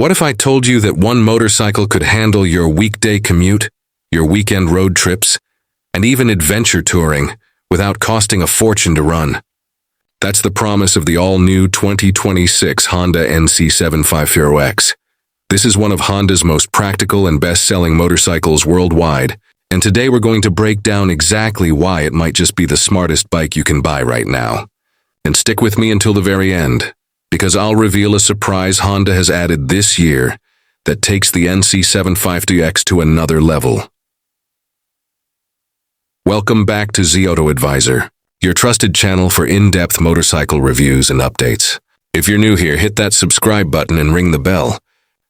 What if I told you that one motorcycle could handle your weekday commute, your weekend road trips, and even adventure touring without costing a fortune to run? That's the promise of the all-new 2026 Honda NC750X. This is one of Honda's most practical and best-selling motorcycles worldwide, and today we're going to break down exactly why it might just be the smartest bike you can buy right now. And stick with me until the very end, because I'll reveal a surprise Honda has added this year that takes the NC750X to another level. Welcome back to Z Auto Advisor, your trusted channel for in-depth motorcycle reviews and updates. If you're new here, hit that subscribe button and ring the bell,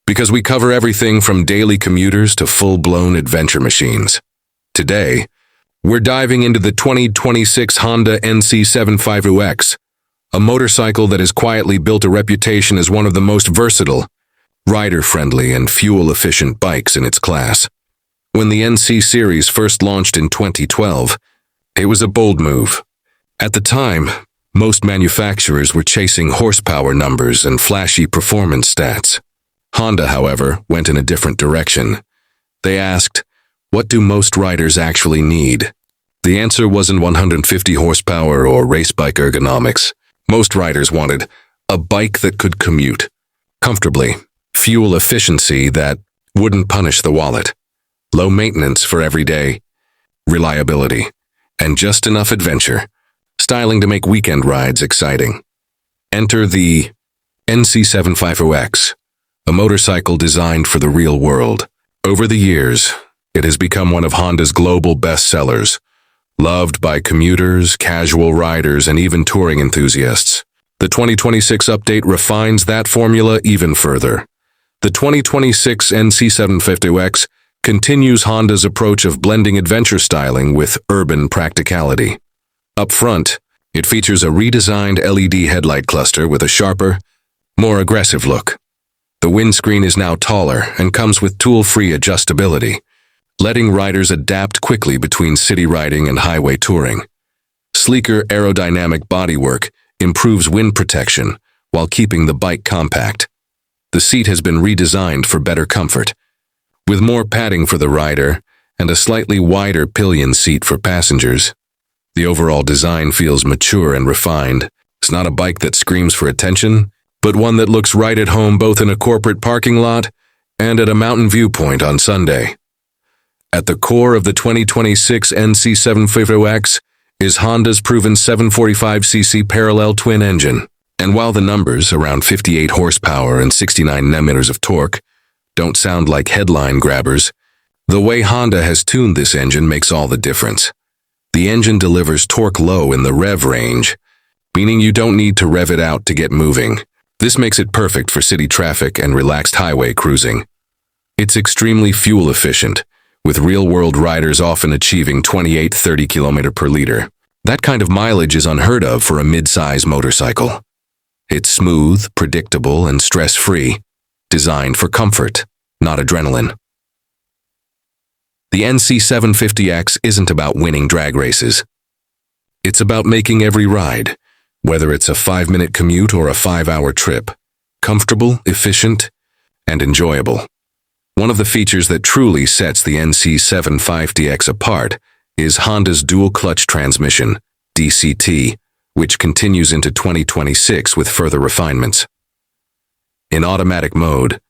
because we cover everything from daily commuters to full-blown adventure machines. Today, we're diving into the 2026 Honda NC750X, a motorcycle that has quietly built a reputation as one of the most versatile, rider-friendly, and fuel-efficient bikes in its class. When the NC series first launched in 2012, it was a bold move. At the time, most manufacturers were chasing horsepower numbers and flashy performance stats. Honda, however, went in a different direction. They asked, what do most riders actually need? The answer wasn't 150 horsepower or race bike ergonomics. Most riders wanted a bike that could commute comfortably, fuel efficiency that wouldn't punish the wallet, low maintenance for every day, reliability, and just enough adventure, styling to make weekend rides exciting. Enter the NC750X, a motorcycle designed for the real world. Over the years, it has become one of Honda's global bestsellers, loved by commuters, casual riders, and even touring enthusiasts. The 2026 update refines that formula even further. The 2026 NC750X continues Honda's approach of blending adventure styling with urban practicality. Up front, it features a redesigned LED headlight cluster with a sharper, more aggressive look. The windscreen is now taller and comes with tool-free adjustability, letting riders adapt quickly between city riding and highway touring. Sleeker aerodynamic bodywork improves wind protection while keeping the bike compact. The seat has been redesigned for better comfort, with more padding for the rider and a slightly wider pillion seat for passengers. The overall design feels mature and refined. It's not a bike that screams for attention, but one that looks right at home both in a corporate parking lot and at a mountain viewpoint on Sunday. At the core of the 2026 NC750X is Honda's proven 745cc parallel twin engine. And while the numbers, around 58 horsepower and 69 Nm of torque, don't sound like headline grabbers, the way Honda has tuned this engine makes all the difference. The engine delivers torque low in the rev range, meaning you don't need to rev it out to get moving. This makes it perfect for city traffic and relaxed highway cruising. It's extremely fuel efficient, with real-world riders often achieving 28-30 km per liter. That kind of mileage is unheard of for a mid-size motorcycle. It's smooth, predictable, and stress-free, designed for comfort, not adrenaline. The NC750X isn't about winning drag races. It's about making every ride, whether it's a 5-minute commute or a 5-hour trip, comfortable, efficient, and enjoyable. One of the features that truly sets the NC750X apart is Honda's dual-clutch transmission, DCT, which continues into 2026 with further refinements. In automatic mode,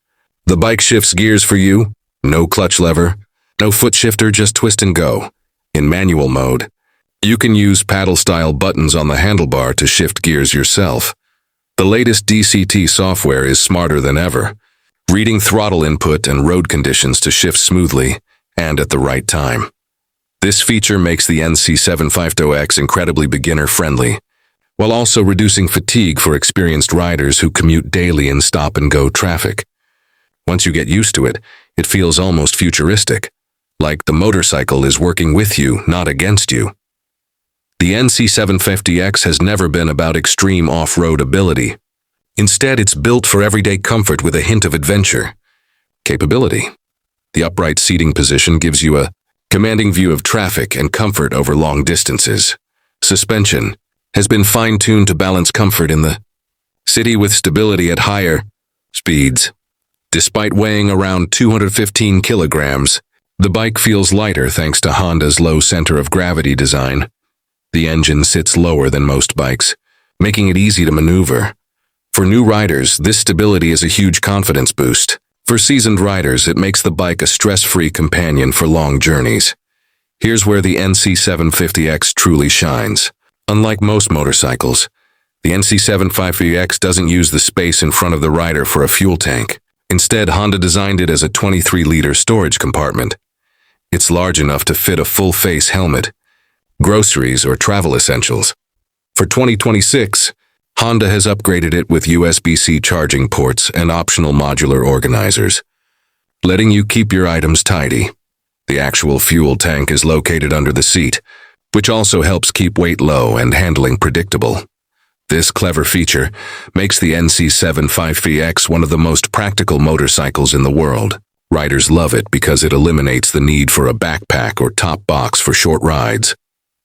the bike shifts gears for you, no clutch lever, no foot shifter, just twist and go. In manual mode, you can use paddle-style buttons on the handlebar to shift gears yourself. The latest DCT software is smarter than ever, reading throttle input and road conditions to shift smoothly and at the right time. This feature makes the NC750X incredibly beginner-friendly, while also reducing fatigue for experienced riders who commute daily in stop-and-go traffic. Once you get used to it, it feels almost futuristic, like the motorcycle is working with you, not against you. The NC750X has never been about extreme off-road ability. Instead, it's built for everyday comfort with a hint of adventure. Capability. The upright seating position gives you a commanding view of traffic and comfort over long distances. Suspension has been fine-tuned to balance comfort in the city with stability at higher speeds. Despite weighing around 215 kilograms, the bike feels lighter thanks to Honda's low center of gravity design. The engine sits lower than most bikes, making it easy to maneuver. For new riders, this stability is a huge confidence boost. For seasoned riders, it makes the bike a stress-free companion for long journeys. Here's where the NC750X truly shines. Unlike most motorcycles, the NC750X doesn't use the space in front of the rider for a fuel tank. Instead, Honda designed it as a 23-liter storage compartment. It's large enough to fit a full-face helmet, groceries, or travel essentials. For 2026, Honda has upgraded it with USB-C charging ports and optional modular organizers, letting you keep your items tidy. The actual fuel tank is located under the seat, which also helps keep weight low and handling predictable. This clever feature makes the NC750X one of the most practical motorcycles in the world. Riders love it because it eliminates the need for a backpack or top box for short rides.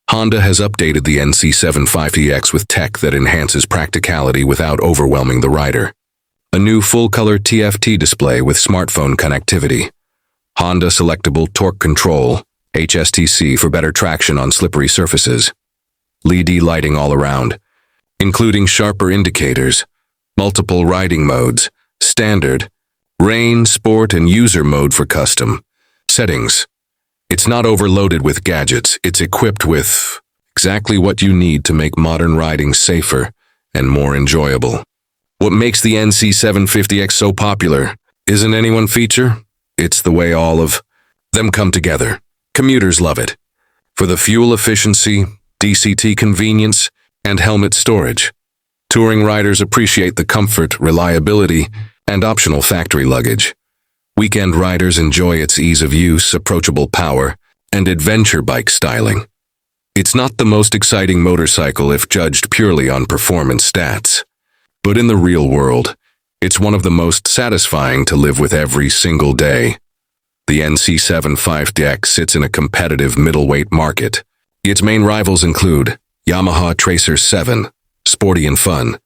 Honda has updated the NC750X with tech that enhances practicality without overwhelming the rider. A new full-color TFT display with smartphone connectivity. Honda Selectable Torque Control, HSTC, for better traction on slippery surfaces. LED lighting all around, including sharper indicators, multiple riding modes, standard, rain, sport, and user mode for custom settings. It's not overloaded with gadgets, it's equipped with exactly what you need to make modern riding safer and more enjoyable. What makes the NC750X so popular isn't any one feature, it's the way all of them come together. Commuters love it for the fuel efficiency, DCT convenience, and helmet storage. Touring riders appreciate the comfort, reliability, and optional factory luggage. Weekend riders enjoy its ease of use, approachable power, and adventure bike styling. It's not the most exciting motorcycle if judged purely on performance stats, but in the real world, it's one of the most satisfying to live with every single day. The NC750X sits in a competitive middleweight market. Its main rivals include Yamaha Tracer 7, sporty and fun,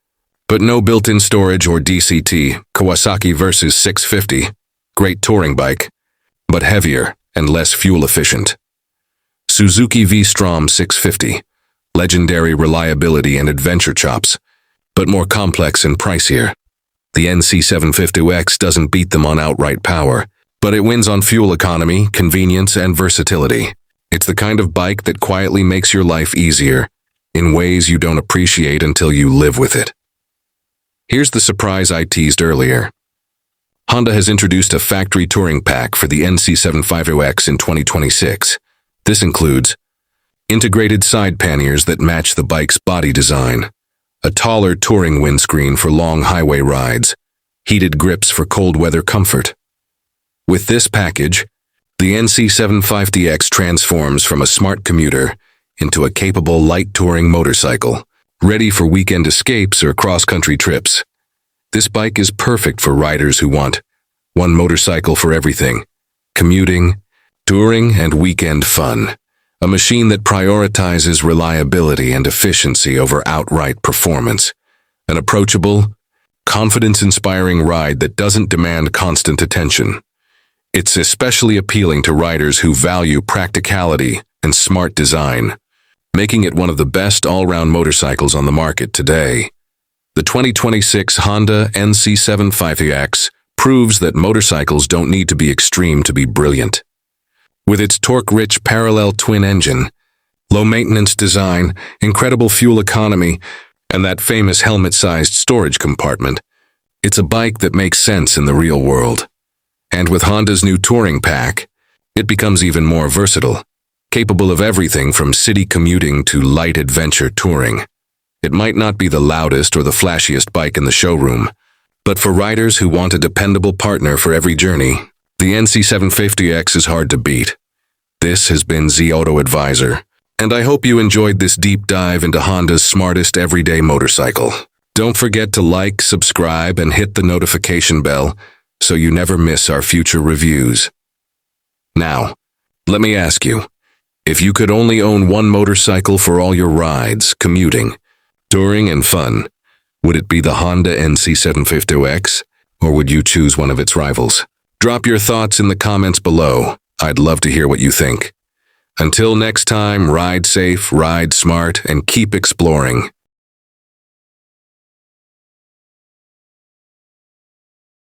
but no built-in storage or DCT. Kawasaki Versys 650, great touring bike, but heavier and less fuel efficient. Suzuki V-Strom 650, legendary reliability and adventure chops, but more complex and pricier. The NC750X doesn't beat them on outright power, but it wins on fuel economy, convenience, and versatility. It's the kind of bike that quietly makes your life easier in ways you don't appreciate until you live with it. Here's the surprise I teased earlier. Honda has introduced a factory touring pack for the NC750X in 2026. This includes integrated side panniers that match the bike's body design, a taller touring windscreen for long highway rides, heated grips for cold weather comfort. With this package, the NC750X transforms from a smart commuter into a capable light touring motorcycle, ready for weekend escapes or cross-country trips. This bike is perfect for riders who want one motorcycle for everything: commuting, touring, and weekend fun. A machine that prioritizes reliability and efficiency over outright performance. An approachable, confidence-inspiring ride that doesn't demand constant attention. It's especially appealing to riders who value practicality and smart design, making it one of the best all-round motorcycles on the market today. The 2026 Honda NC750X proves that motorcycles don't need to be extreme to be brilliant. With its torque-rich parallel twin engine, low-maintenance design, incredible fuel economy, and that famous helmet-sized storage compartment, it's a bike that makes sense in the real world. And with Honda's new touring pack, it becomes even more versatile, capable of everything from city commuting to light adventure touring. It might not be the loudest or the flashiest bike in the showroom, but for riders who want a dependable partner for every journey, the NC750X is hard to beat. This has been Z Auto Advisor, and I hope you enjoyed this deep dive into Honda's smartest everyday motorcycle. Don't forget to like, subscribe, and hit the notification bell so you never miss our future reviews. Now, let me ask you, if you could only own one motorcycle for all your rides, commuting, touring, and fun, would it be the Honda NC750X or would you choose one of its rivals? Drop your thoughts in the comments below. I'd love to hear what you think. Until next time, ride safe, ride smart, and keep exploring.